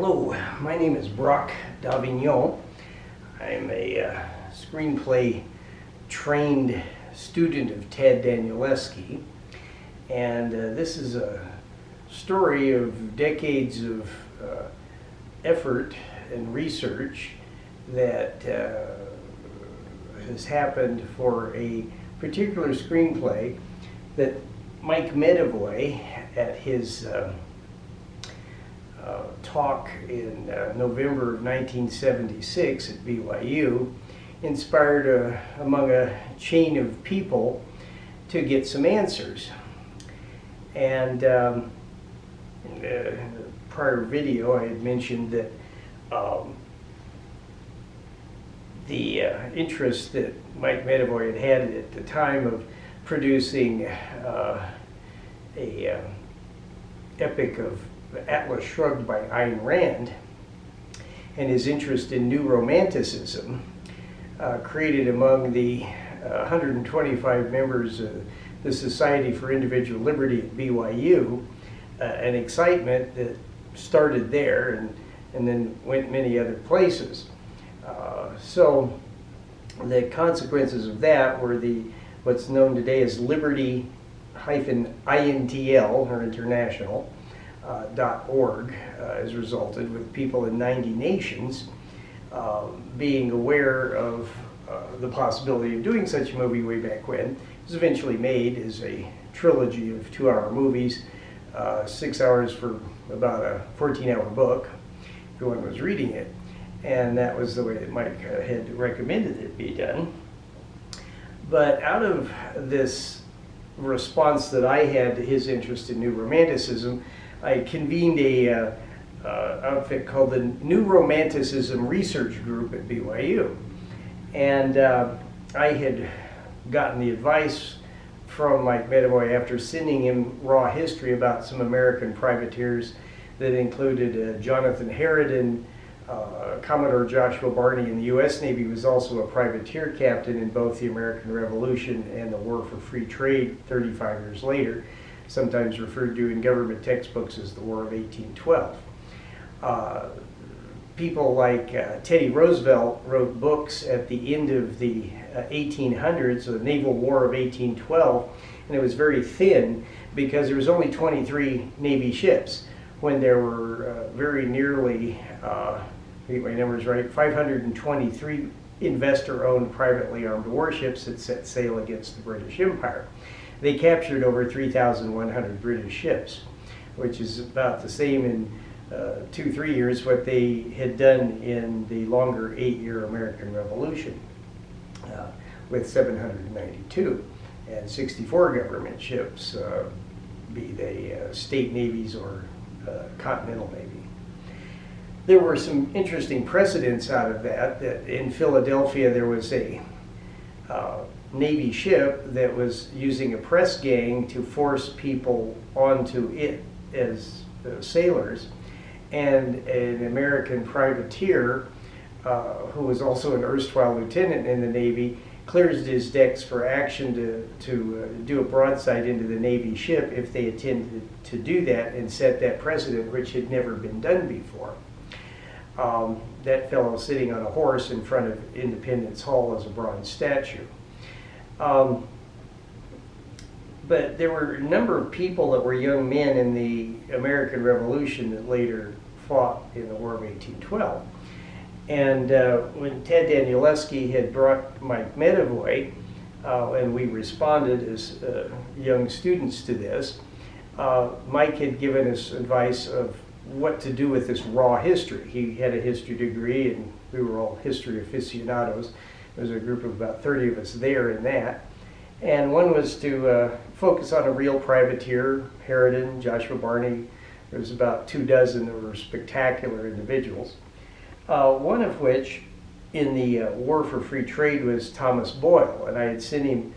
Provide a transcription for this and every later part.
Hello, my name is Brock Davignon. I'm a screenplay trained student of Ted Danielewski, and this is a story of decades of effort and research that has happened for a particular screenplay that Mike Medavoy, at his talk in November of 1976 at BYU, inspired among a chain of people to get some answers. And in the prior video I had mentioned that the interest that Mike Medavoy had at the time of producing a epic of Atlas Shrugged by Ayn Rand, and his interest in New Romanticism created among the 125 members of the Society for Individual Liberty at BYU an excitement that started there and then went many other places. So the consequences of that were what's known today as Liberty-INTL, or International, .org has resulted, with people in 90 nations being aware of the possibility of doing such a movie way back when. It was eventually made as a trilogy of 2-hour movies, 6 hours for about a 14-hour book. Everyone was reading it, and that was the way that Mike had recommended it be done. But out of this response that I had to his interest in New Romanticism, I convened a outfit called the New Romanticism Research Group at BYU. And I had gotten the advice from Mike Medavoy after sending him raw history about some American privateers that included Jonathan Harridan, Commodore Joshua Barney in the U.S. Navy was also a privateer captain in both the American Revolution and the War for Free Trade 35 years later, sometimes referred to in government textbooks as the War of 1812. People like Teddy Roosevelt wrote books at the end of the 1800s, the Naval War of 1812, and it was very thin because there was only 23 Navy ships when there were very nearly, I think my number is right, 523 investor-owned privately armed warships that set sail against the British Empire. They captured over 3,100 British ships, which is about the same in 2-3 years what they had done in the longer 8-year American Revolution, with 792 and 64 government ships, be they state navies or continental navy. There were some interesting precedents out of that in Philadelphia there was a Navy ship that was using a press gang to force people onto it as sailors, and an American privateer who was also an erstwhile lieutenant in the Navy clears his decks for action to do a broadside into the Navy ship if they intended to do that, and set that precedent which had never been done before. That fellow sitting on a horse in front of Independence Hall as a bronze statue. But there were a number of people that were young men in the American Revolution that later fought in the War of 1812. And when Ted Danielewski had brought Mike Medavoy, and we responded as young students to this, Mike had given us advice of what to do with this raw history. He had a history degree, and we were all history aficionados. There was a group of about 30 of us there in that. And one was to focus on a real privateer, Harridan, Joshua Barney. There was about 24 that were spectacular individuals. One of which in the War for Free Trade was Thomas Boyle, and I had sent him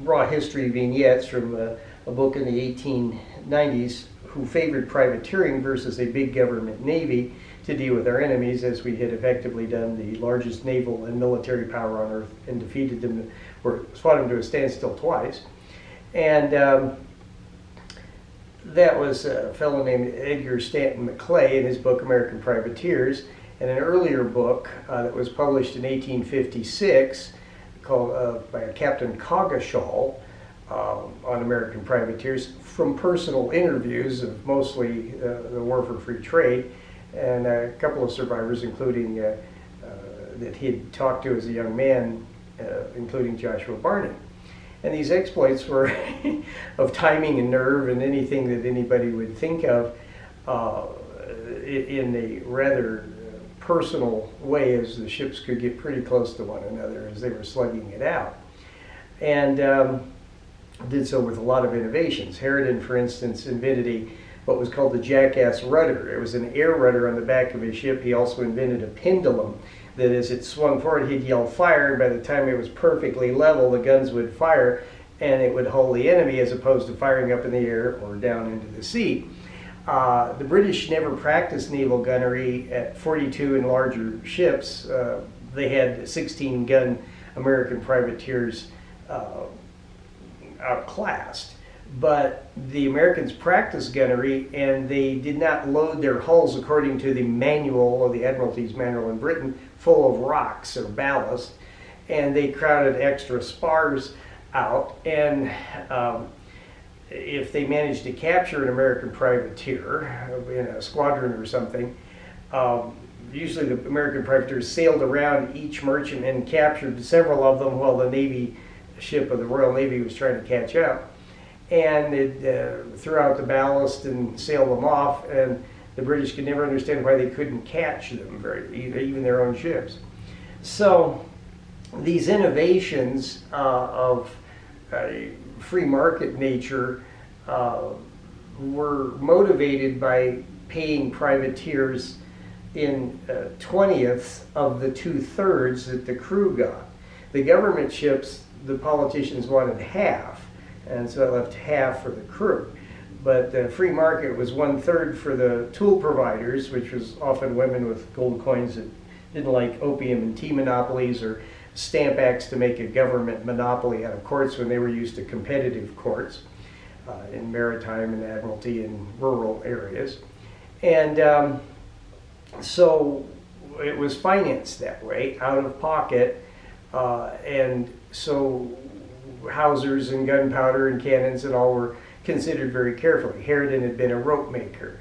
raw history vignettes from a book in the 1890s, Who Favored Privateering versus a Big Government Navy to Deal with Our Enemies, as we had effectively done the largest naval and military power on earth and defeated them, or fought them to a standstill twice. And that was a fellow named Edgar Stanton McClay in his book American Privateers, and an earlier book that was published in 1856 called by Captain Coggeshall on American privateers, from personal interviews of mostly the War for Free Trade, and a couple of survivors, including that he had talked to as a young man, including Joshua Barney. And these exploits were of timing and nerve and anything that anybody would think of in a rather personal way, as the ships could get pretty close to one another as they were slugging it out. And did so with a lot of innovations. Harridan, for instance, invented what was called the jackass rudder. It was an air rudder on the back of his ship. He also invented a pendulum that as it swung forward, he'd yell fire, and by the time it was perfectly level, the guns would fire, and it would hold the enemy as opposed to firing up in the air or down into the sea. The British never practiced naval gunnery at 42 and larger ships. They had 16-gun American privateers outclassed. But the Americans practiced gunnery, and they did not load their hulls according to the manual, or the Admiralty's manual in Britain, full of rocks or ballast, and they crowded extra spars out. And if they managed to capture an American privateer in a squadron or something, usually the American privateers sailed around each merchant and captured several of them while the Navy ship of the Royal Navy was trying to catch up. And it threw out the ballast and sailed them off, and the British could never understand why they couldn't catch them, even their own ships. So these innovations of free market nature were motivated by paying privateers in 20th of the 2/3 that the crew got. The government ships, the politicians wanted half, and so it left half for the crew. But the free market was 1/3 for the tool providers, which was often women with gold coins that didn't like opium and tea monopolies, or stamp acts to make a government monopoly out of courts when they were used to competitive courts in maritime and admiralty and rural areas. And so it was financed that way, out of pocket, and so hawsers and gunpowder and cannons and all were considered very carefully. Harridan had been a rope maker.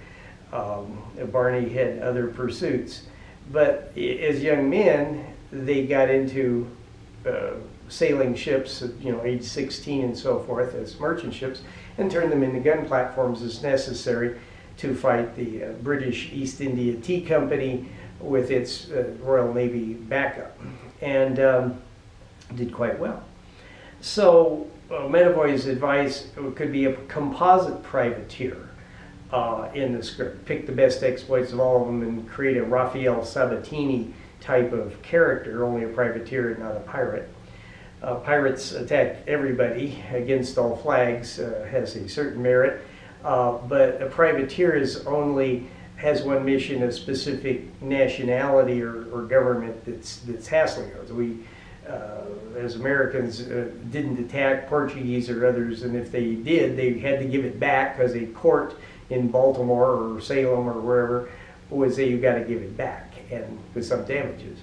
Barney had other pursuits. But as young men, they got into sailing ships at age 16 and so forth as merchant ships, and turned them into gun platforms as necessary to fight the British East India Tea Company with its Royal Navy backup, and did quite well. So Medavoy's advice could be a composite privateer in the script. Pick the best exploits of all of them and create a Raphael Sabatini type of character, only a privateer and not a pirate. Pirates attack everybody against all flags, has a certain merit, but a privateer has one mission, a specific nationality or government that's hassling us. We, as Americans, didn't attack Portuguese or others, and if they did, they had to give it back because a court in Baltimore or Salem or wherever would say you got to give it back, and with some damages,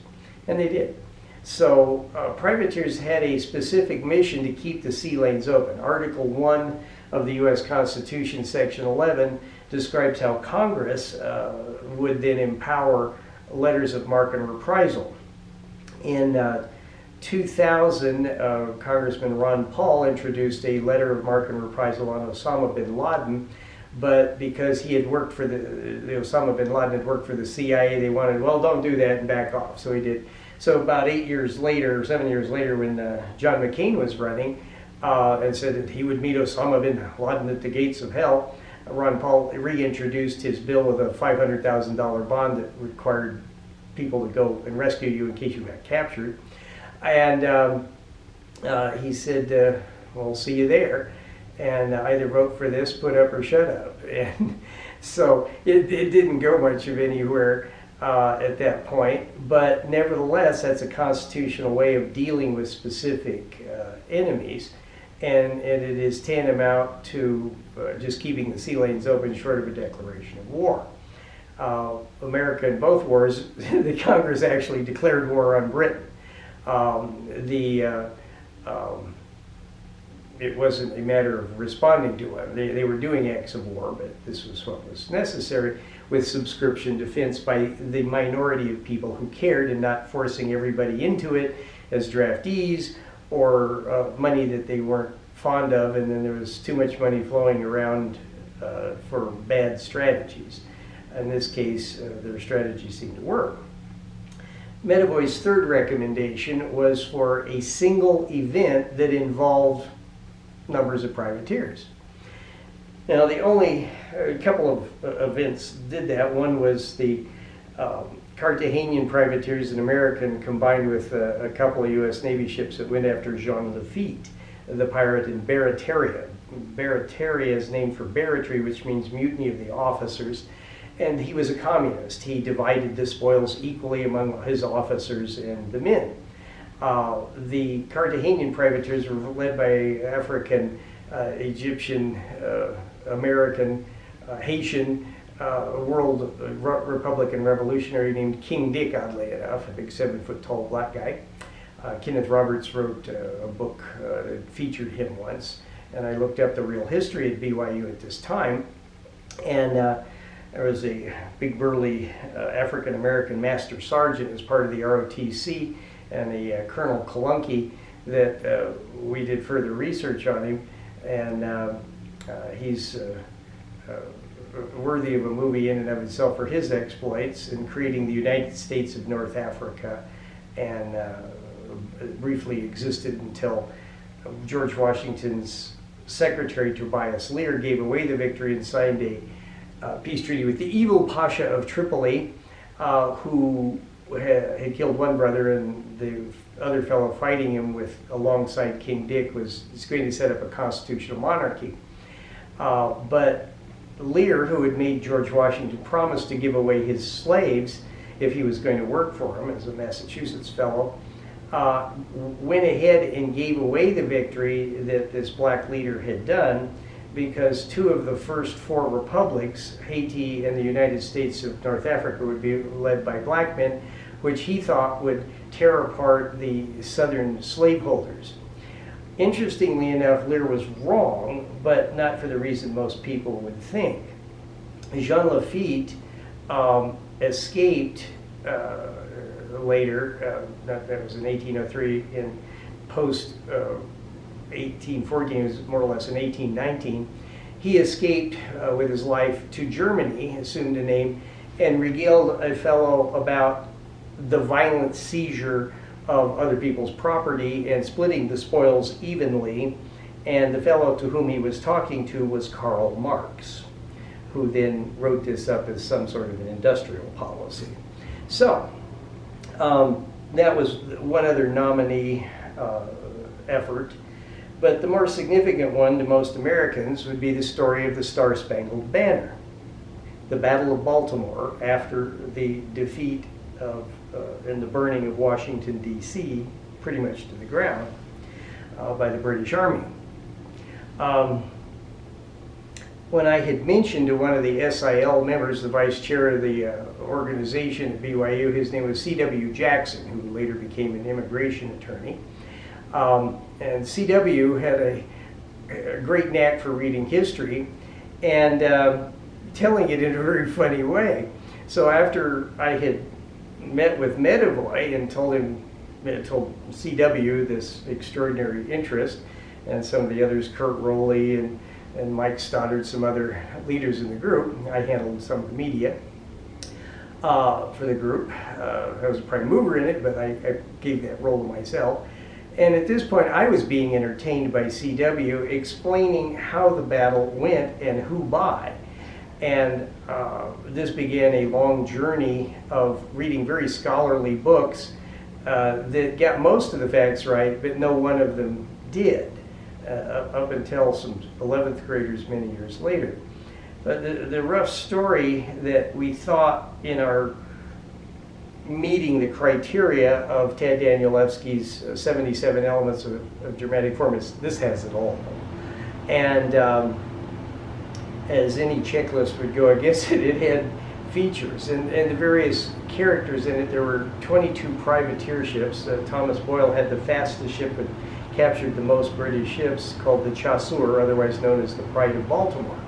and they did. So privateers had a specific mission to keep the sea lanes open. Article 1 of the U.S. Constitution, Section 11, describes how Congress would then empower letters of marque and reprisal. In 2000, Congressman Ron Paul introduced a letter of marque and reprisal on Osama bin Laden, but because he had worked for the Osama bin Laden had worked for the CIA, they wanted, well, don't do that and back off. So he did. So about 7 years later, when John McCain was running and said that he would meet Osama bin Laden at the gates of hell, Ron Paul reintroduced his bill with a $500,000 bond that required people to go and rescue you in case you got captured. And he said, well, see you there. And either vote for this, put up, or shut up. And so it didn't go much of anywhere at that point. But nevertheless, that's a constitutional way of dealing with specific enemies. and it is tantamount to just keeping the sea lanes open short of a declaration of war. America in both wars, the Congress actually declared war on Britain. It wasn't a matter of responding to it. They were doing acts of war, but this was what was necessary, with subscription defense by the minority of people who cared, and not forcing everybody into it as draftees, or money that they weren't fond of, and then there was too much money flowing around for bad strategies. In this case, their strategy seemed to work. Medavoy's third recommendation was for a single event that involved numbers of privateers. Now, the only couple of events did that. One was the Cartagenian privateers and American combined with a couple of U.S. Navy ships that went after Jean Lafitte, the pirate in Barataria. Barataria is named for barratry, which means mutiny of the officers. And he was a communist. He divided the spoils equally among his officers and the men. The Cartagenian privateers were led by African, Egyptian, American, Haitian, world Republican revolutionary named King Dick, oddly enough, a big 7-foot tall black guy. Kenneth Roberts wrote a book that featured him once, and I looked up the real history at BYU at this time, and there was a big burly African-American master sergeant as part of the ROTC, and a Colonel Kalunky that we did further research on him, and he's worthy of a movie in and of itself for his exploits in creating the United States of North Africa, and briefly existed until George Washington's secretary Tobias Lear gave away the victory and signed a peace treaty with the evil Pasha of Tripoli, who had killed one brother, and the other fellow fighting him alongside King Dick was going to set up a constitutional monarchy. But Lear, who had made George Washington promise to give away his slaves if he was going to work for him as a Massachusetts fellow, went ahead and gave away the victory that this black leader had done, because two of the first four republics, Haiti and the United States of North Africa, would be led by black men, which he thought would tear apart the southern slaveholders. Interestingly enough, Lear was wrong, but not for the reason most people would think. Jean Lafitte escaped later, that was in 1803, in post 1814, it was more or less in 1819. He escaped with his life to Germany, assumed a name, and regaled a fellow about the violent seizure of other people's property and splitting the spoils evenly. And the fellow to whom he was talking to was Karl Marx, who then wrote this up as some sort of an industrial policy. So that was one other nominee effort. But the more significant one to most Americans would be the story of the Star-Spangled Banner. The Battle of Baltimore, after the defeat of and the burning of Washington, D.C., pretty much to the ground, by the British Army. When I had mentioned to one of the SIL members, the vice chair of the organization at BYU, his name was C.W. Jackson, who later became an immigration attorney. And C.W. had a great knack for reading history and telling it in a very funny way. So after I had met with Medavoy and told C.W. this extraordinary interest, and some of the others, Kurt Rowley and Mike Stoddard, some other leaders in the group, I handled some of the media for the group. I was a prime mover in it, but I gave that role to myself. And at this point, I was being entertained by C.W. explaining how the battle went and who by. And this began a long journey of reading very scholarly books that got most of the facts right, but no one of them did, up until some 11th graders many years later. But the rough story that we thought in our meeting the criteria of Ted Danielewski's 77 elements of dramatic form. This has it all. And as any checklist would go against it, it had features. And the various characters in it, there were 22 privateer ships. Thomas Boyle had the fastest ship and captured the most British ships, called the Chasseur, otherwise known as the Pride of Baltimore.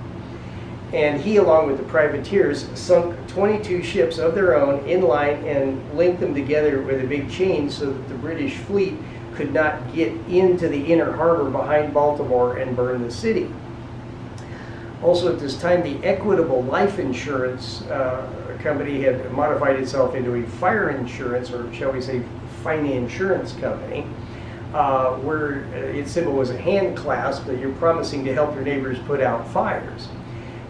And he, along with the privateers, sunk 22 ships of their own in line and linked them together with a big chain so that the British fleet could not get into the inner harbor behind Baltimore and burn the city. Also at this time, the Equitable Life Insurance company had modified itself into a fire insurance, or shall we say, financial company, where its symbol was a hand clasp, that you're promising to help your neighbors put out fires.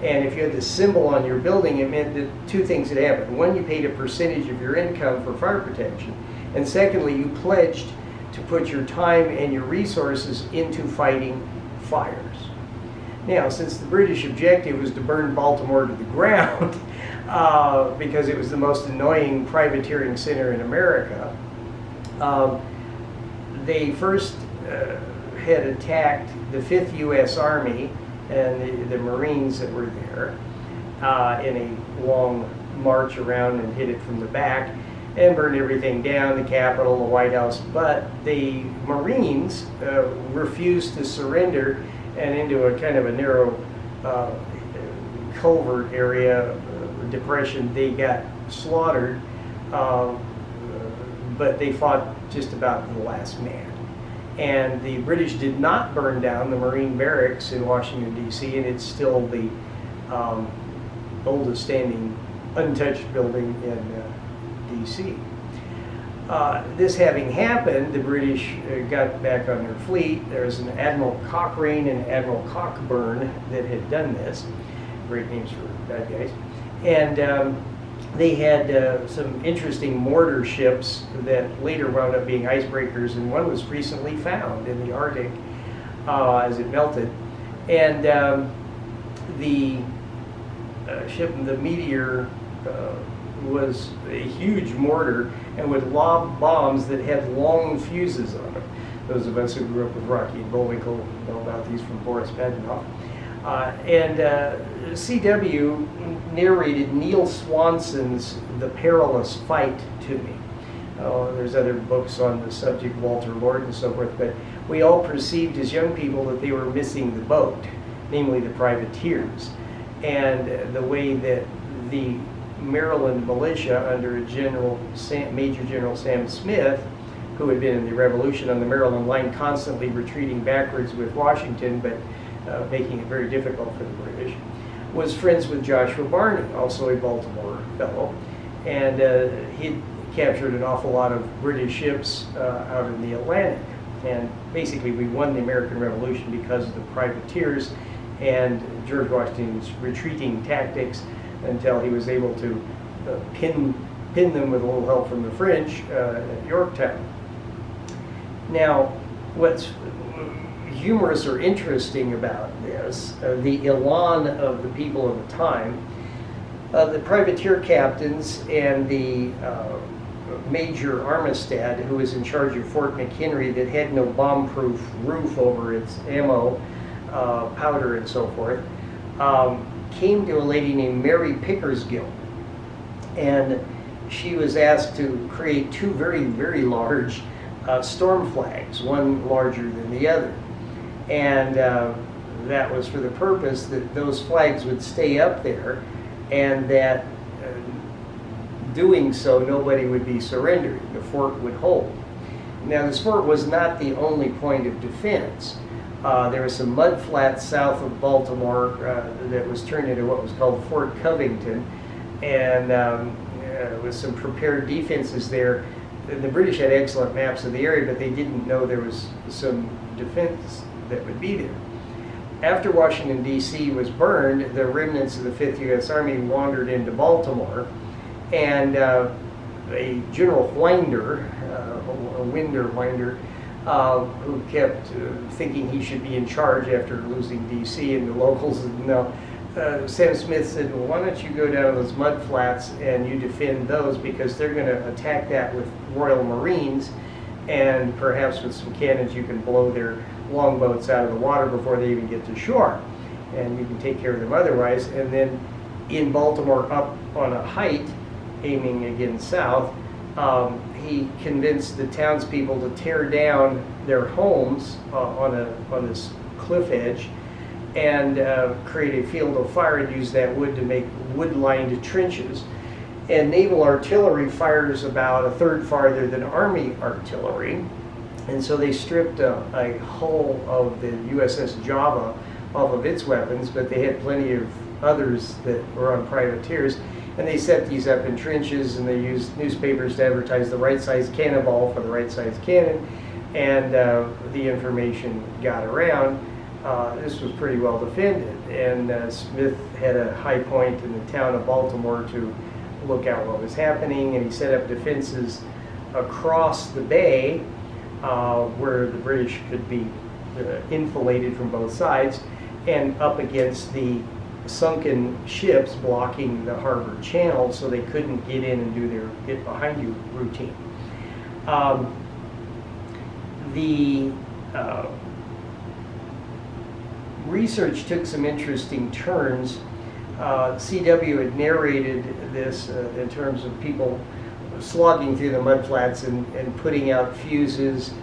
And if you had this symbol on your building, it meant that two things had happened. One, you paid a percentage of your income for fire protection. And secondly, you pledged to put your time and your resources into fighting fires. Now, since the British objective was to burn Baltimore to the ground, because it was the most annoying privateering center in America, they first had attacked the 5th U.S. Army and the Marines that were there in a long march around and hit it from the back and burned everything down, the Capitol, the White House. But the Marines refused to surrender, and into a kind of a narrow culvert area, depression, they got slaughtered, but they fought just about the last man. And the British did not burn down the Marine barracks in Washington, D.C., and it's still the oldest standing untouched building in D.C. This having happened, the British got back on their fleet. There was an Admiral Cochrane and Admiral Cockburn that had done this. Great names for bad guys. And they had some interesting mortar ships that later wound up being icebreakers, and one was recently found in the Arctic as it melted. And the ship, the Meteor, was a huge mortar and would lob bombs that had long fuses on them. Those of us who grew up with Rocky and Bullwinkle know about these from Boris Badenov. CW narrated Neil Swanson's The Perilous Fight to me. There's other books on the subject, Walter Lord and so forth, but we all perceived as young people that they were missing the boat, namely the privateers. And the way that the Maryland militia under Major General Sam Smith, who had been in the Revolution on the Maryland line, constantly retreating backwards with Washington, but making it very difficult for the British, was friends with Joshua Barney, also a Baltimore fellow. And he'd captured an awful lot of British ships out in the Atlantic. And basically we won the American Revolution because of the privateers and George Washington's retreating tactics, until he was able to pin them with a little help from the French at Yorktown. Now, what's humorous or interesting about this, the elan of the people of the time, the privateer captains and the Major Armistead, who was in charge of Fort McHenry that had no bomb-proof roof over its ammo, powder, and so forth, came to a lady named Mary Pickersgill, and she was asked to create two very, very large storm flags, one larger than the other. And that was for the purpose that those flags would stay up there, and that doing so, nobody would be surrendering. The fort would hold. Now, this fort was not the only point of defense. There was some mud flats south of Baltimore that was turned into what was called Fort Covington, and with some prepared defenses there. The British had excellent maps of the area, but they didn't know there was some defense that would be there. After Washington, D.C. was burned, the remnants of the 5th U.S. Army wandered into Baltimore, and a General Winder, who kept thinking he should be in charge after losing D.C., and the locals said, no, Sam Smith said, well, why don't you go down to those mud flats and you defend those, because they're going to attack that with Royal Marines, and perhaps with some cannons you can blow their longboats out of the water before they even get to shore, and you can take care of them otherwise. And then in Baltimore, up on a height, aiming again south, he convinced the townspeople to tear down their homes on this cliff edge and create a field of fire and use that wood to make wood-lined trenches. And naval artillery fires about a third farther than Army artillery. And so they stripped a hull of the USS Java off of its weapons, but they had plenty of others that were on privateers. And they set these up in trenches, and they used newspapers to advertise the right size cannonball for the right size cannon, and the information got around. This was pretty well defended, and Smith had a high point in the town of Baltimore to look out what was happening, and he set up defenses across the bay where the British could be enfiladed from both sides, and up against the sunken ships blocking the harbor channel, so they couldn't get in and do their get behind you routine. The research took some interesting turns. CW had narrated this in terms of people slogging through the mudflats and putting out fuses,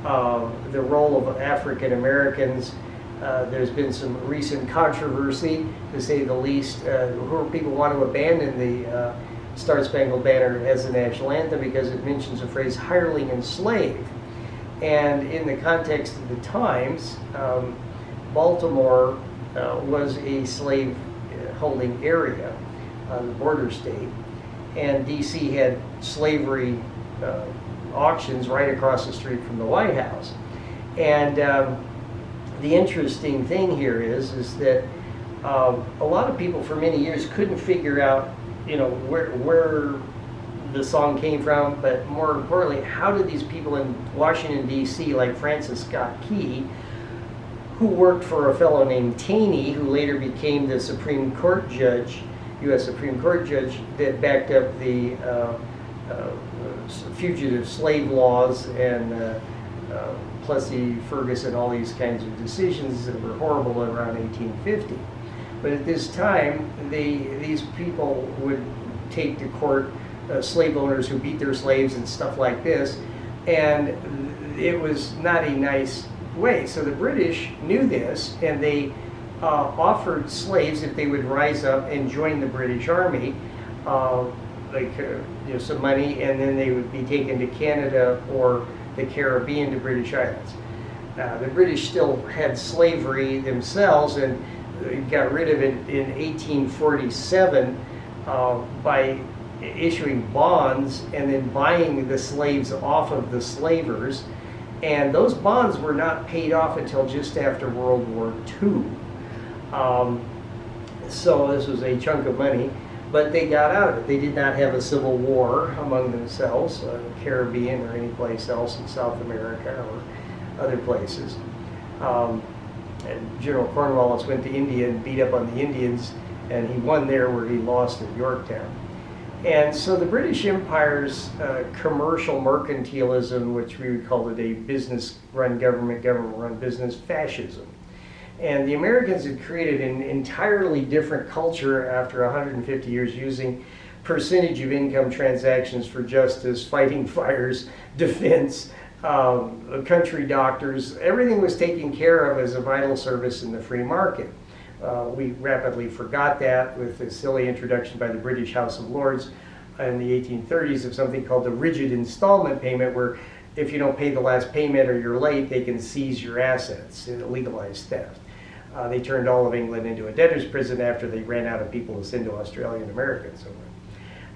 the role of African Americans. There's been some recent controversy, to say the least, where people want to abandon the Star Spangled Banner as the national anthem because it mentions the phrase hireling and slave. And in the context of the times, Baltimore was a slave holding area, the border state, and DC had slavery auctions right across the street from the White House. And the interesting thing here is that a lot of people for many years couldn't figure out, where the song came from, but more importantly, how did these people in Washington, D.C., like Francis Scott Key, who worked for a fellow named Taney, who later became the Supreme Court judge, U.S. Supreme Court judge, that backed up the fugitive slave laws and Plessy, Ferguson, all these kinds of decisions that were horrible around 1850. But at this time, these people would take to court slave owners who beat their slaves and stuff like this, and it was not a nice way. So the British knew this, and they offered slaves, if they would rise up and join the British Army, some money, and then they would be taken to Canada or the Caribbean to British islands. The British still had slavery themselves, and got rid of it in 1847 by issuing bonds and then buying the slaves off of the slavers. And those bonds were not paid off until just after World War II. So this was a chunk of money, but they got out of it. They did not have a civil war among themselves, in the Caribbean or any place else in South America or other places. And General Cornwallis went to India and beat up on the Indians, and he won there where he lost at Yorktown. And so the British Empire's commercial mercantilism, which we would call today business-run government, government-run business, fascism. And the Americans had created an entirely different culture after 150 years, using percentage of income transactions for justice, fighting fires, defense, country doctors. Everything was taken care of as a vital service in the free market. We rapidly forgot that with the silly introduction by the British House of Lords in the 1830s of something called the rigid installment payment, where if you don't pay the last payment or you're late, they can seize your assets, legalized theft. They turned all of England into a debtor's prison after they ran out of people to send to Australia and America and so on.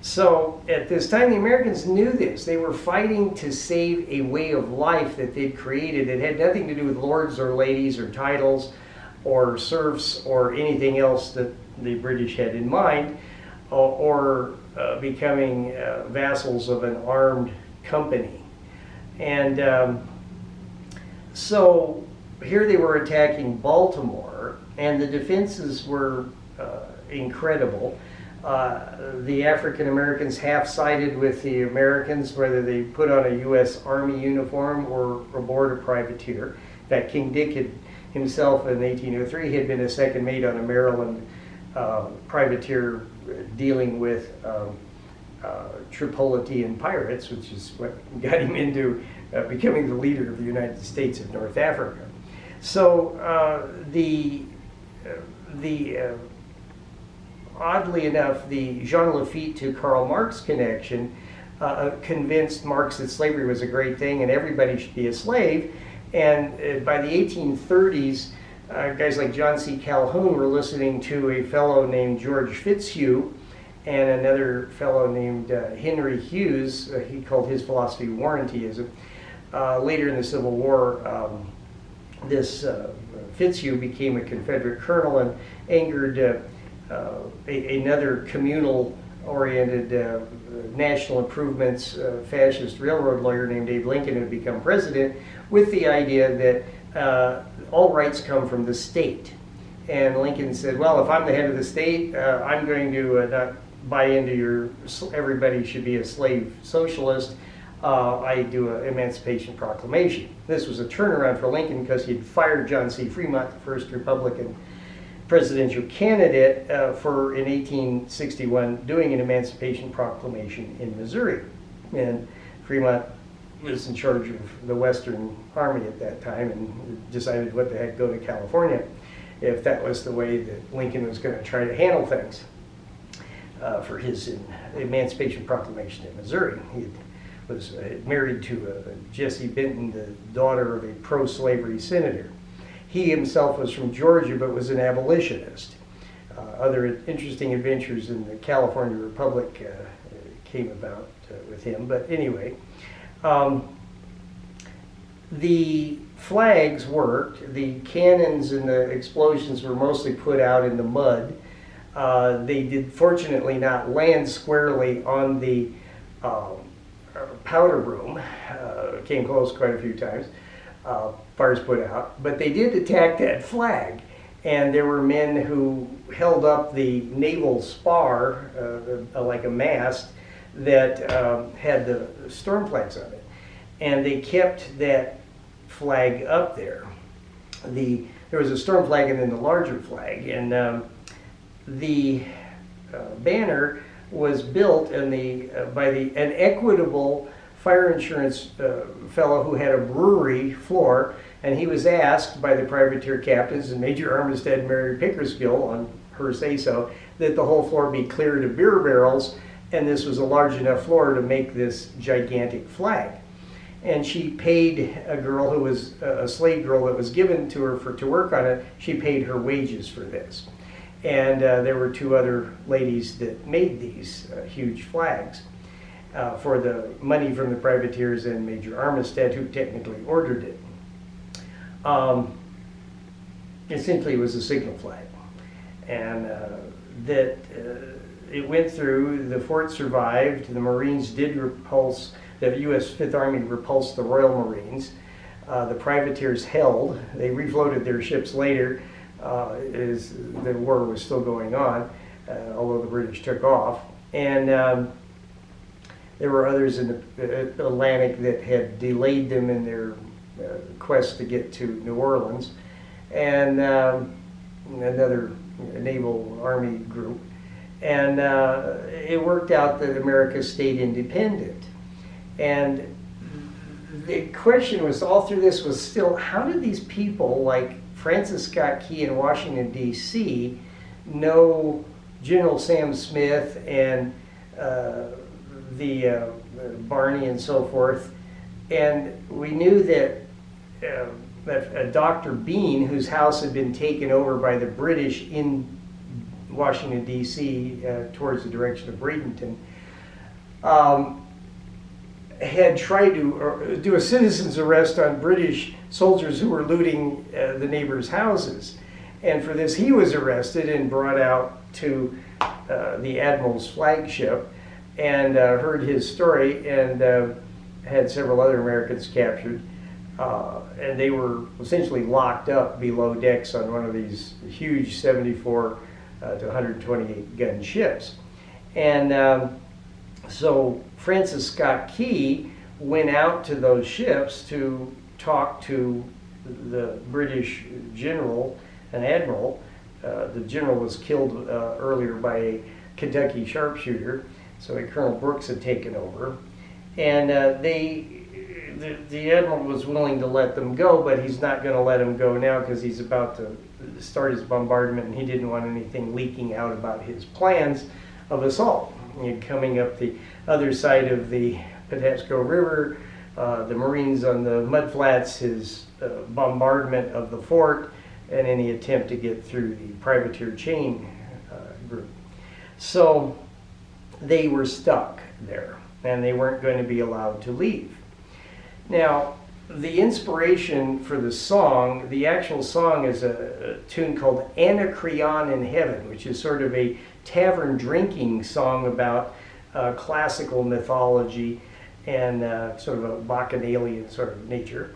So at this time, the Americans knew this. They were fighting to save a way of life that they'd created. It had nothing to do with lords or ladies or titles or serfs or anything else that the British had in mind, or becoming vassals of an armed company. And so here they were attacking Baltimore, and the defenses were incredible. The African Americans half sided with the Americans, whether they put on a U.S. Army uniform or aboard a privateer. In fact, King Dick had himself in 1803 had been a second mate on a Maryland privateer dealing with Tripolitan pirates, which is what got him into becoming the leader of the United States of North Africa. So oddly enough, the Jean Lafitte to Karl Marx connection convinced Marx that slavery was a great thing and everybody should be a slave. And by the 1830s, guys like John C. Calhoun were listening to a fellow named George Fitzhugh and another fellow named Henry Hughes. He called his philosophy warrantyism. Later in the Civil War, this Fitzhugh became a Confederate colonel and angered another communal-oriented national improvements fascist railroad lawyer named Abe Lincoln, who had become president, with the idea that all rights come from the state. And Lincoln said, well, if I'm the head of the state, I'm going to not buy into your everybody should be a slave socialist. I do an Emancipation Proclamation. This was a turnaround for Lincoln because he'd fired John C. Fremont, the first Republican presidential candidate, for in 1861 doing an Emancipation Proclamation in Missouri. And Fremont was in charge of the Western Army at that time and decided what the heck, go to California if that was the way that Lincoln was going to try to handle things for his Emancipation Proclamation in Missouri. He was married to Jessie Benton, the daughter of a pro-slavery senator. He himself was from Georgia, but was an abolitionist. Other interesting adventures in the California Republic came about with him. But anyway, the flags worked. The cannons and the explosions were mostly put out in the mud. They did fortunately not land squarely on the powder room. Came close quite a few times. Fires put out, but they did attack that flag, and there were men who held up the naval spar like a mast that had the storm flags on it, and they kept that flag up there. There was a storm flag and then the larger flag, and the banner was built by an Equitable fire insurance fellow who had a brewery floor, and he was asked by the privateer captains and Major Armistead and Mary Pickersgill, on her say-so, that the whole floor be cleared of beer barrels, and this was a large enough floor to make this gigantic flag. And she paid a girl who was a slave girl that was given to her to work on it, she paid her wages for this. And there were two other ladies that made these huge flags for the money from the privateers and Major Armistead, who technically ordered it. It simply was a signal flag. And it went through, the fort survived, the Marines did repulse, the U.S. Fifth Army repulsed the Royal Marines. The privateers held, they refloated their ships later as the war was still going on, although the British took off. And there were others in the Atlantic that had delayed them in their quest to get to New Orleans, and another naval army group. And it worked out that America stayed independent. And the question was, all through this was still, how did these people like Francis Scott Key in Washington, D.C. know General Sam Smith and the Barney and so forth? And we knew that Dr. Bean, whose house had been taken over by the British in Washington, D.C., towards the direction of Bradenton, had tried to do a citizen's arrest on British soldiers who were looting the neighbors' houses. And for this, he was arrested and brought out to the Admiral's flagship and heard his story, and had several other Americans captured. And they were essentially locked up below decks on one of these huge 74 to 128 gun ships. And so Francis Scott Key went out to those ships to talk to the British general, an admiral. The general was killed earlier by a Kentucky sharpshooter, so Colonel Brooks had taken over. And the admiral was willing to let them go, but he's not going to let them go now because he's about to start his bombardment, and he didn't want anything leaking out about his plans of assault. Coming up the other side of the Patapsco River, the Marines on the mudflats, his bombardment of the fort, and any attempt to get through the privateer chain group. So they were stuck there, and they weren't going to be allowed to leave. Now, the inspiration for the song, the actual song is a tune called Anacreon in Heaven, which is sort of a tavern drinking song about classical mythology and sort of a bacchanalian sort of nature.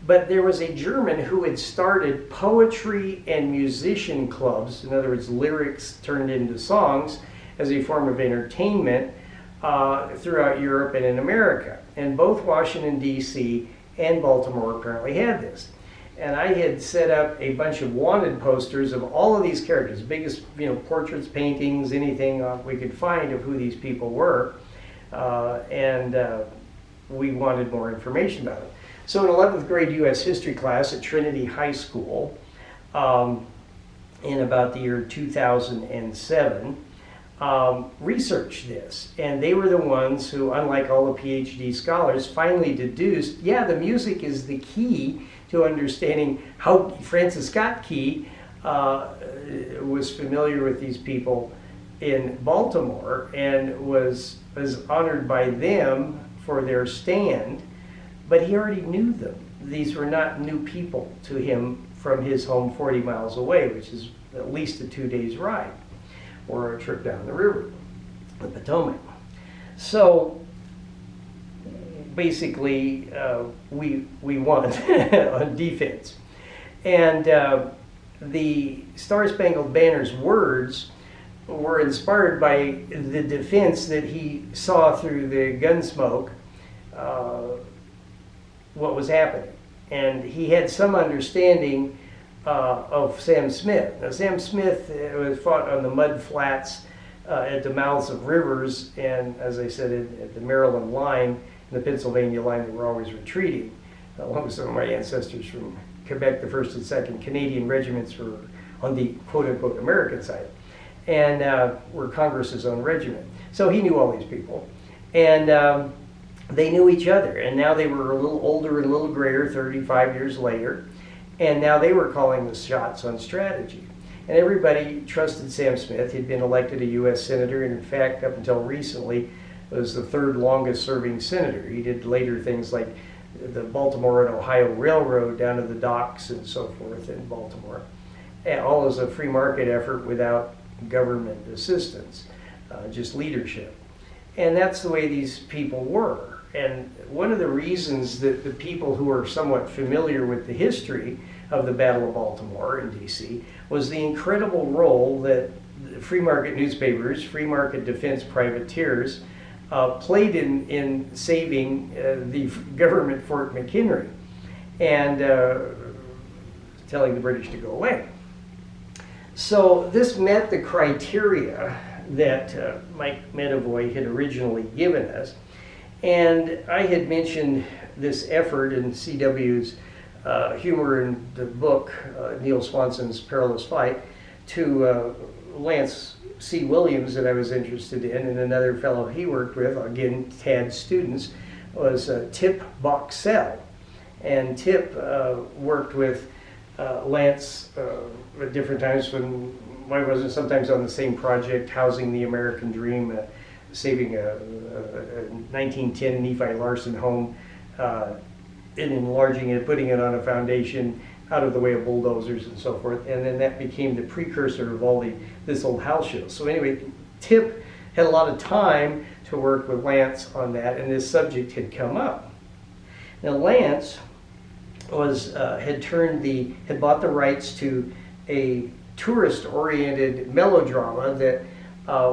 But there was a German who had started poetry and musician clubs, in other words, lyrics turned into songs, as a form of entertainment throughout Europe and in America. And both Washington, D.C. and Baltimore apparently had this. And I had set up a bunch of wanted posters of all of these characters, biggest, portraits, paintings, anything we could find of who these people were. And we wanted more information about it. So in 11th grade U.S. history class at Trinity High School, in about the year 2007, researched this. And they were the ones who, unlike all the PhD scholars, finally deduced, yeah, the music is the key to understanding how Francis Scott Key was familiar with these people in Baltimore and was honored by them for their stand, but he already knew them. These were not new people to him from his home 40 miles away, which is at least a 2 days ride, or a trip down the river, the Potomac. So basically, we won on defense. And the Star-Spangled Banner's words were inspired by the defense that he saw through the gun smoke, what was happening. And he had some understanding of Sam Smith. Now, Sam Smith was fought on the mud flats at the mouths of rivers, and as I said, at the Maryland line, and the Pennsylvania line, they were always retreating. Along with some of my ancestors from Quebec, the 1st and 2nd Canadian regiments were on the quote-unquote American side, and were Congress's own regiment. So he knew all these people, and they knew each other, and now they were a little older and a little grayer 35 years later, and now they were calling the shots on strategy. And everybody trusted Sam Smith. He'd been elected a U.S. Senator, and in fact, up until recently, was the 3rd longest serving senator. He did later things like the Baltimore and Ohio Railroad down to the docks and so forth in Baltimore. And all as a free market effort without government assistance, just leadership. And that's the way these people were. And one of the reasons that the people who are somewhat familiar with the history of the Battle of Baltimore in D.C. was the incredible role that free market newspapers, free market defense privateers, played in saving the government Fort McHenry and telling the British to go away. So this met the criteria that Mike Medavoy had originally given us. And I had mentioned this effort in C.W.'s humor in the book, Neil Swanson's Perilous Fight, to Lance C. Williams that I was interested in, and another fellow he worked with, again, TAD students, was Tip Boxell. And Tip worked with Lance at different times when I wasn't sometimes on the same project, Housing the American Dream, saving a 1910 Nephi Larson home, and enlarging it, putting it on a foundation out of the way of bulldozers and so forth. And then that became the precursor of all this old house shows. So anyway, Tip had a lot of time to work with Lance on that, and this subject had come up. Now Lance had bought the rights to a tourist-oriented melodrama that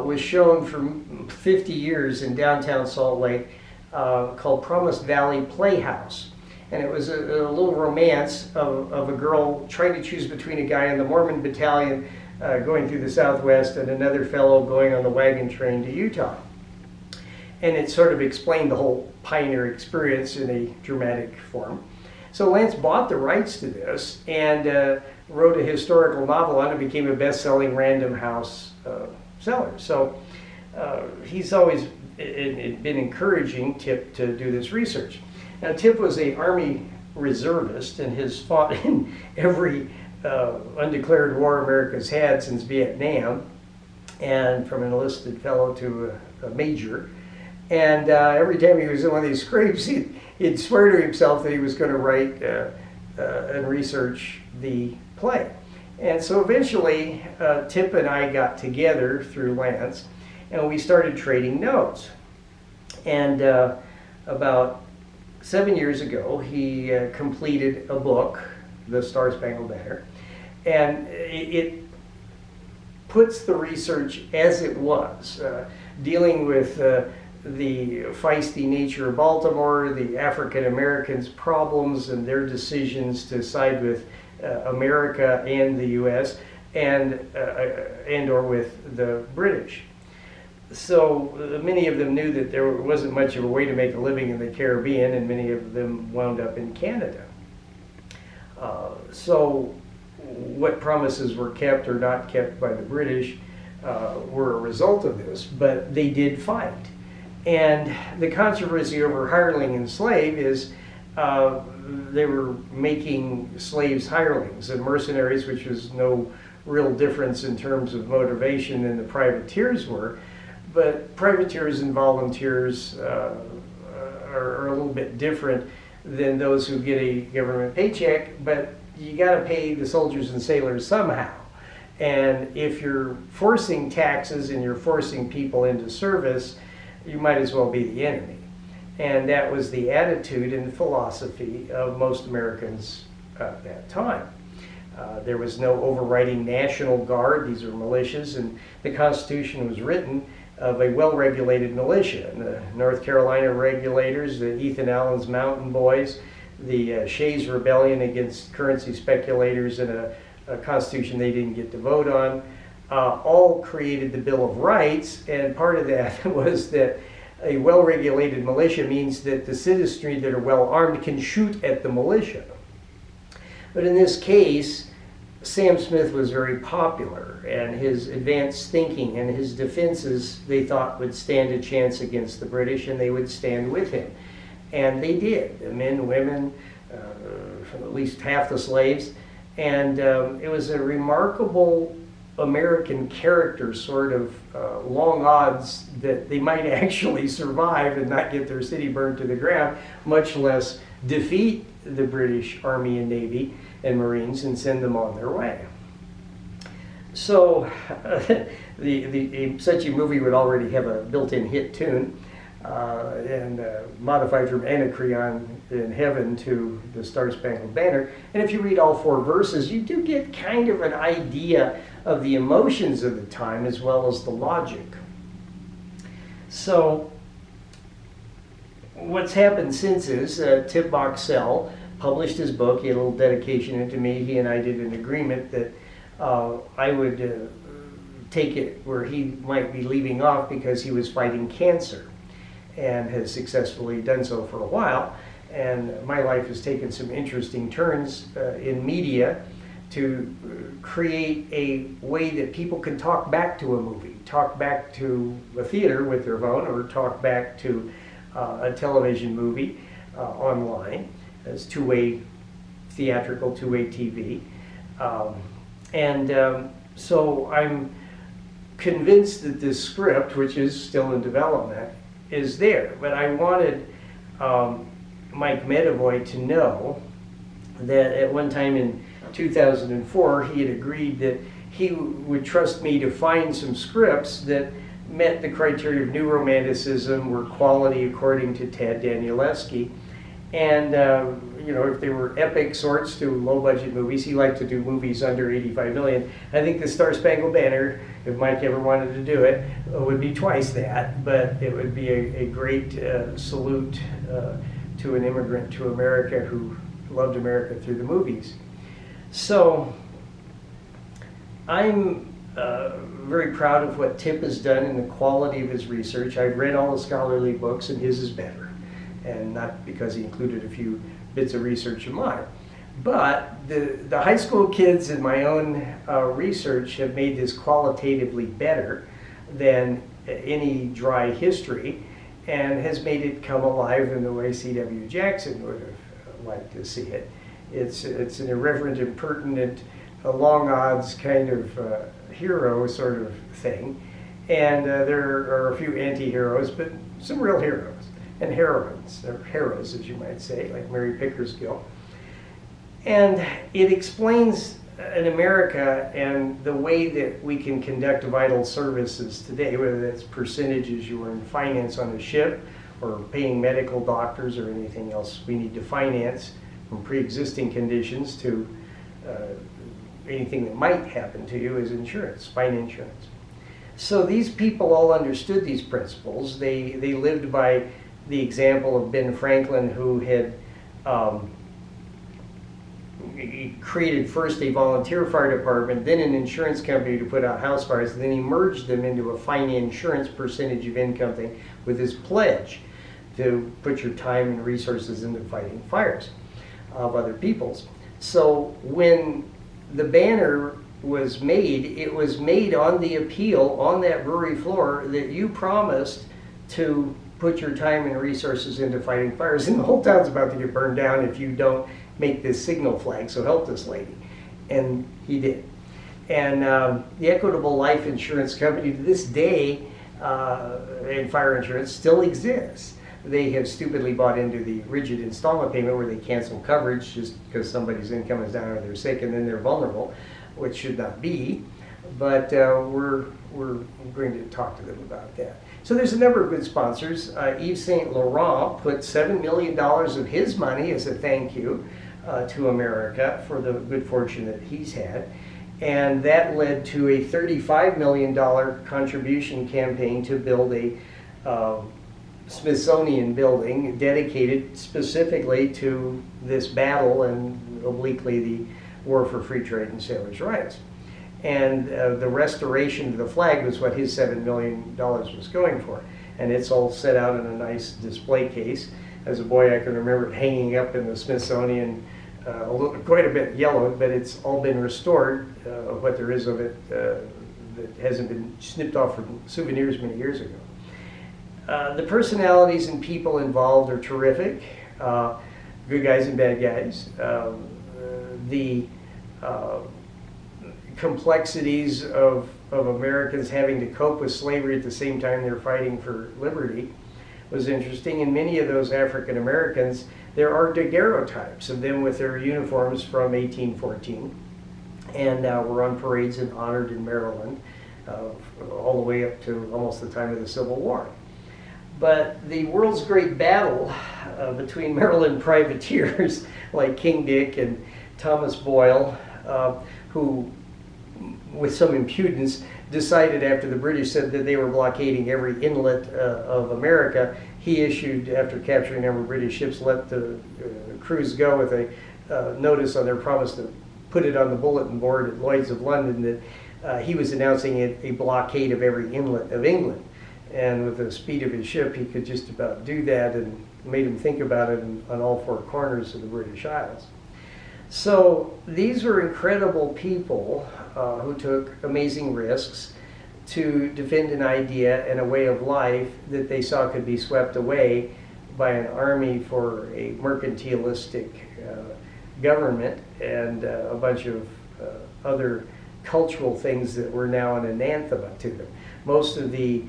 was shown for 50 years in downtown Salt Lake called Promised Valley Playhouse. And it was a little romance of a girl trying to choose between a guy in the Mormon battalion going through the Southwest and another fellow going on the wagon train to Utah. And it sort of explained the whole pioneer experience in a dramatic form. So Lance bought the rights to this and wrote a historical novel on it. It became a best-selling Random House seller. So he's always been encouraging Tip to do this research. Now, Tip was an Army reservist and has fought in every undeclared war America's had since Vietnam, and from an enlisted fellow to a major. And every time he was in one of these scrapes, he'd swear to himself that he was going to write and research the play. And so eventually, Tip and I got together through Lance, and we started trading notes. And about 7 years ago, he completed a book, The Star-Spangled Banner, and it puts the research as it was, dealing with the feisty nature of Baltimore, the African Americans' problems and their decisions to side with America and the U.S. and or with the British. So many of them knew that there wasn't much of a way to make a living in the Caribbean, and many of them wound up in Canada. So what promises were kept or not kept by the British were a result of this, but they did fight. And the controversy over hireling and slave is they were making slaves hirelings and mercenaries, which was no real difference in terms of motivation than the privateers were. But privateers and volunteers are a little bit different than those who get a government paycheck, but you got to pay the soldiers and sailors somehow. And if you're forcing taxes and you're forcing people into service, you might as well be the enemy. And that was the attitude and philosophy of most Americans at that time. There was no overriding National Guard. These are militias, and the Constitution was written of a well-regulated militia. And the North Carolina Regulators, the Ethan Allen's Mountain Boys, the Shays Rebellion against currency speculators, and a constitution they didn't get to vote on, all created the Bill of Rights. And part of that was that a well-regulated militia means that the citizenry that are well-armed can shoot at the militia. But in this case, Sam Smith was very popular, and his advanced thinking and his defenses, they thought, would stand a chance against the British, and they would stand with him. And they did, the men, women, at least half the slaves. And it was a remarkable American character, sort of long odds that they might actually survive and not get their city burned to the ground, much less defeat the British Army and Navy and Marines and send them on their way. So such a movie would already have a built-in hit tune and modified from Anacreon in Heaven to the Star-Spangled Banner. And if you read all four verses, you do get kind of an idea of the emotions of the time as well as the logic. So what's happened since is Tip Boxell published his book. He had a little dedication into me. He and I did an agreement that I would take it where he might be leaving off because he was fighting cancer and has successfully done so for a while. And my life has taken some interesting turns in media to create a way that people can talk back to a movie, talk back to a theater with their phone, or talk back to a television movie online. It's two-way theatrical, two-way TV. So I'm convinced that this script, which is still in development, is there. But I wanted Mike Medavoy to know that at one time in 2004, he had agreed that he would trust me to find some scripts that met the criteria of New Romanticism, were quality according to Tad Danielewski, And you know, if they were epic sorts to low-budget movies, he liked to do movies under 85 million. I think the Star-Spangled Banner, if Mike ever wanted to do it, would be twice that, but it would be a great salute to an immigrant to America who loved America through the movies. So I'm very proud of what Tip has done and the quality of his research. I've read all the scholarly books, and his is better. And not because he included a few bits of research of mine. But the high school kids in my own research have made this qualitatively better than any dry history, and has made it come alive in the way C.W. Jackson would have liked to see it. It's an irreverent, impertinent, long odds kind of hero sort of thing. And there are a few anti-heroes, but some real heroes. And heroines, or heroes as you might say, like Mary Pickersgill. And it explains in America and the way that we can conduct vital services today, whether that's percentages you earn finance on a ship, or paying medical doctors, or anything else we need to finance, from pre-existing conditions to anything that might happen to you is insurance, spine insurance. So these people all understood these principles. They lived by the example of Ben Franklin, who had he created first a volunteer fire department, then an insurance company to put out house fires, and then he merged them into a fine insurance percentage of income thing with his pledge to put your time and resources into fighting fires of other people's. So when the banner was made, it was made on the appeal on that brewery floor that you promised to put your time and resources into fighting fires, and the whole town's about to get burned down if you don't make this signal flag, so help this lady. And he did. And the Equitable Life Insurance Company to this day, and fire insurance, still exists. They have stupidly bought into the rigid installment payment where they cancel coverage just because somebody's income is down or they're sick and then they're vulnerable, which should not be. But we're going to talk to them about that. So there's a number of good sponsors. Yves Saint Laurent put $7 million of his money as a thank you to America for the good fortune that he's had. And that led to a $35 million contribution campaign to build a Smithsonian building dedicated specifically to this battle and obliquely the war for free trade and sailors' rights. And the restoration of the flag was what his $7 million was going for. And it's all set out in a nice display case. As a boy, I can remember it hanging up in the Smithsonian, quite a bit yellowed, but it's all been restored, what there is of it that hasn't been snipped off from souvenirs many years ago. The personalities and people involved are terrific, good guys and bad guys. The complexities of Americans having to cope with slavery at the same time they're fighting for liberty was interesting. And many of those African Americans, there are daguerreotypes of them with their uniforms from 1814, and were on parades and honored in Maryland all the way up to almost the time of the Civil War. But the world's great battle between Maryland privateers like King Dick and Thomas Boyle, who with some impudence decided after the British said that they were blockading every inlet of America, he issued, after capturing a number of British ships, let the crews go with a notice on their promise to put it on the bulletin board at Lloyd's of London that he was announcing a blockade of every inlet of England. And with the speed of his ship, he could just about do that, and made him think about it on all four corners of the British Isles. So these were incredible people who took amazing risks to defend an idea and a way of life that they saw could be swept away by an army for a mercantilistic government and a bunch of other cultural things that were now an anathema to them. Most of the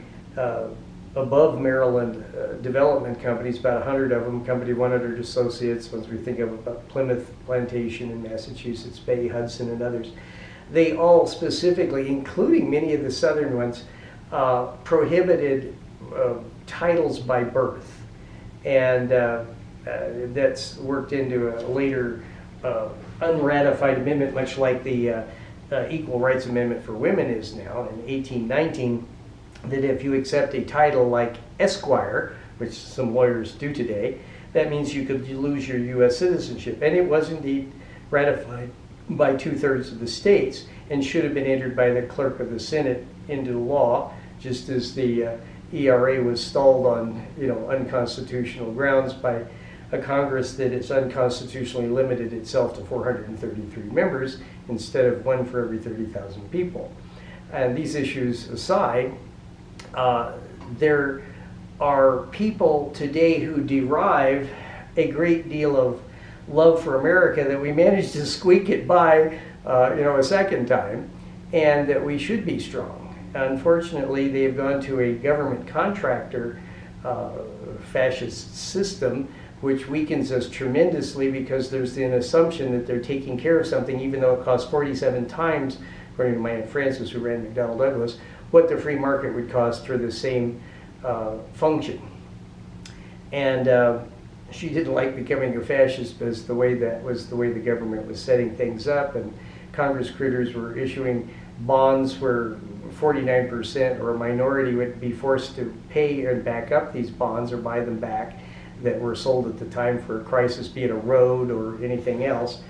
above Maryland development companies, about 100 of them, Company 100 Associates, ones we think of about Plymouth Plantation in Massachusetts Bay, Hudson, and others, they all specifically, including many of the southern ones, prohibited titles by birth. And that's worked into a later unratified amendment, much like the Equal Rights Amendment for women is now in 1819, that if you accept a title like Esquire, which some lawyers do today, that means you could lose your U.S. citizenship. And it was indeed ratified by 2/3 of the states and should have been entered by the clerk of the Senate into law, just as the ERA was stalled on unconstitutional grounds by a Congress that is unconstitutionally limited itself to 433 members instead of one for every 30,000 people. And these issues aside, there are people today who derive a great deal of love for America that we managed to squeak it by, a second time, and that we should be strong. Unfortunately, they've gone to a government contractor fascist system, which weakens us tremendously because there's an assumption that they're taking care of something, even though it costs 47 times, according to my Aunt Frances, who ran McDonnell Douglas, what the free market would cost for the same function. And she didn't like becoming a fascist because that was the way the government was setting things up, and Congress critters were issuing bonds where 49% or a minority would be forced to pay and back up these bonds or buy them back that were sold at the time for a crisis, be it a road or anything else.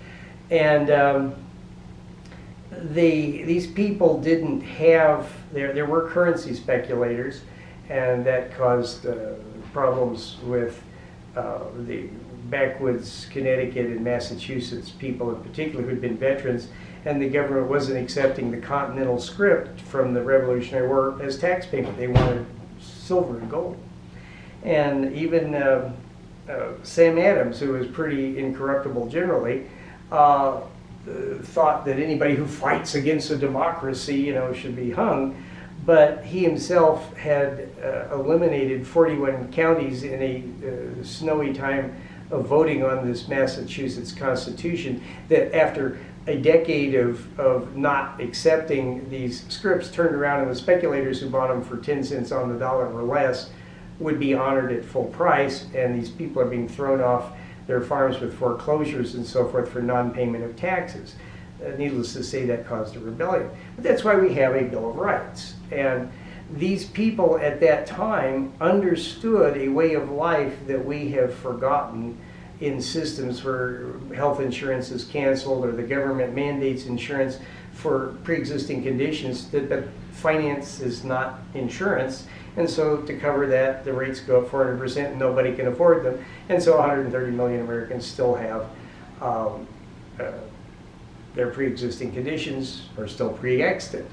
And these people didn't have, there were currency speculators, and that caused problems with the backwoods Connecticut and Massachusetts people in particular who'd been veterans, and the government wasn't accepting the Continental script from the Revolutionary War as tax payment. They wanted silver and gold. And even Sam Adams, who was pretty incorruptible generally, thought that anybody who fights against a democracy, should be hung. But he himself had eliminated 41 counties in a snowy time of voting on this Massachusetts Constitution, that after a decade of not accepting these scripts turned around, and the speculators who bought them for 10 cents on the dollar or less would be honored at full price, and these people are being thrown off their farms with foreclosures and so forth for non-payment of taxes. Needless to say, that caused a rebellion. But that's why we have a Bill of Rights. And these people at that time understood a way of life that we have forgotten in systems where health insurance is canceled or the government mandates insurance for pre-existing conditions, but finance is not insurance. And so to cover that, the rates go up 400% and nobody can afford them. And so 130 million Americans still have their pre-existing conditions are still pre-extant.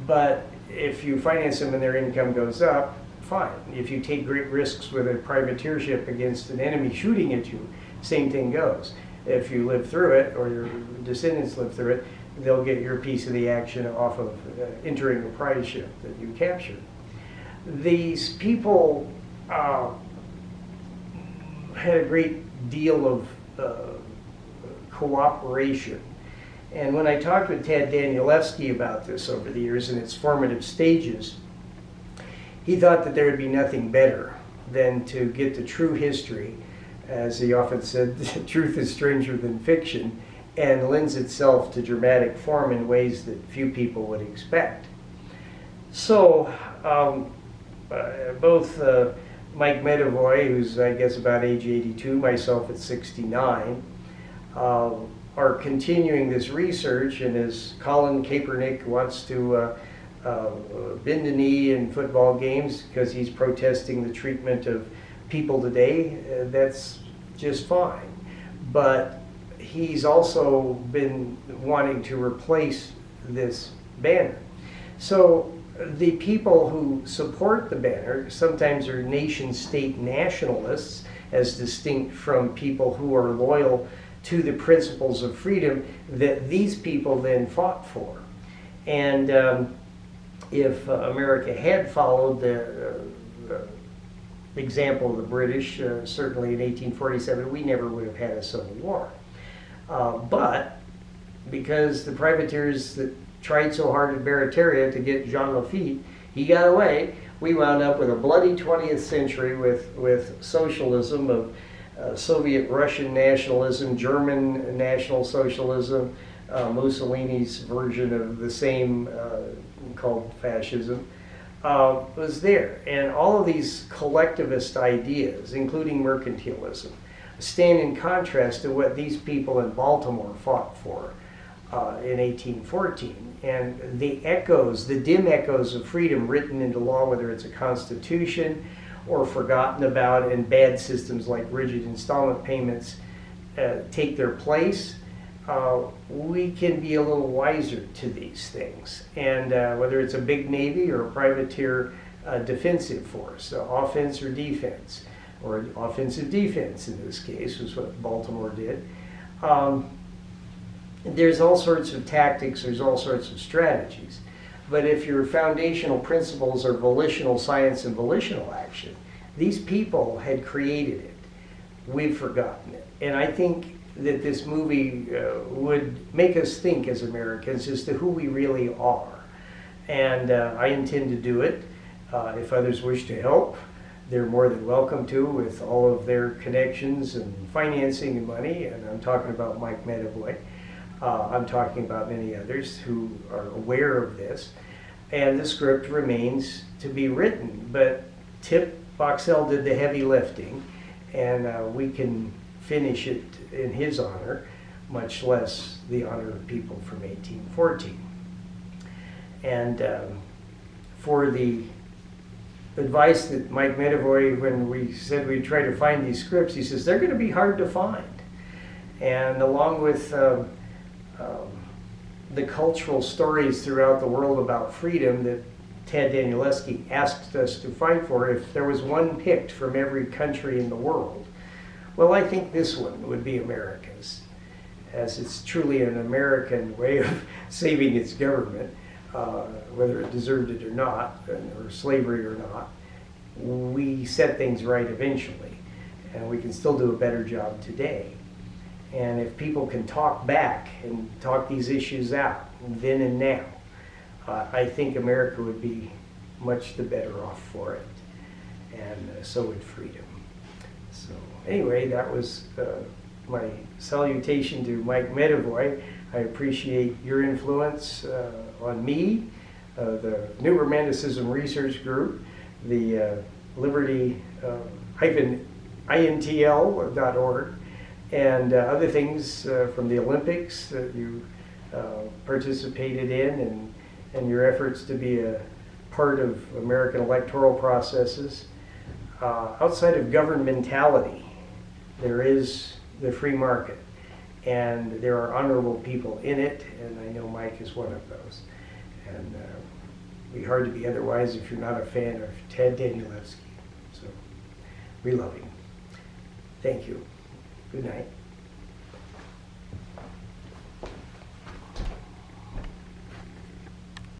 But if you finance them and their income goes up, fine. If you take great risks with a privateership against an enemy shooting at you, same thing goes. If you live through it, or your descendants live through it, they'll get your piece of the action off of entering a prize ship that you captured. These people had a great deal of cooperation. And when I talked with Ted Danielewski about this over the years in its formative stages, he thought that there would be nothing better than to get the true history. As he often said, truth is stranger than fiction, and lends itself to dramatic form in ways that few people would expect. So both Mike Medavoy, who's I guess about age 82, myself at 69, are continuing this research, and as Colin Kaepernick wants to bend a knee in football games because he's protesting the treatment of people today, that's just fine. But he's also been wanting to replace this banner. So the people who support the banner sometimes are nation-state nationalists, as distinct from people who are loyal to the principles of freedom that these people then fought for. And if America had followed the example of the British, certainly in 1847, we never would have had a civil war. But because the privateers that tried so hard at Barataria to get Jean Lafitte, he got away, we wound up with a bloody 20th century with socialism of Soviet Russian nationalism, German National Socialism, Mussolini's version of the same called fascism, was there. And all of these collectivist ideas, including mercantilism, stand in contrast to what these people in Baltimore fought for in 1814. And the echoes, the dim echoes of freedom written into law, whether it's a constitution or forgotten about, and bad systems like rigid installment payments take their place, we can be a little wiser to these things. And whether it's a big Navy or a privateer defensive force, offense or defense, or offensive defense in this case, was what Baltimore did. There's all sorts of tactics, there's all sorts of strategies. But if your foundational principles are volitional science and volitional action, these people had created it. We've forgotten it. And I think that this movie would make us think as Americans as to who we really are. And I intend to do it. If others wish to help, they're more than welcome to, with all of their connections and financing and money. And I'm talking about Mike Medavoy. I'm talking about many others who are aware of this. And the script remains to be written. But Tip Boxell did the heavy lifting, and we can finish it in his honor, much less the honor of people from 1814. And for the advice that Mike Medavoy, when we said we'd try to find these scripts, he says they're going to be hard to find. And along with the cultural stories throughout the world about freedom that Ted Danielewski asked us to fight for, if there was one picked from every country in the world, well, I think this one would be America's, as it's truly an American way of saving its government, whether it deserved it or not, or slavery or not. We set things right eventually, and we can still do a better job today. And if people can talk back and talk these issues out, then and now, I think America would be much the better off for it, and so would freedom. So anyway, that was my salutation to Mike Medavoy. I appreciate your influence on me, the New Romanticism Research Group, the liberty-intl.org, and other things from the Olympics that you participated in, and your efforts to be a part of American electoral processes. Outside of governmentality, there is the free market, and there are honorable people in it, and I know Mike is one of those. And it'd be hard to be otherwise if you're not a fan of Ted Danielewski. So we love him. Thank you. Good night.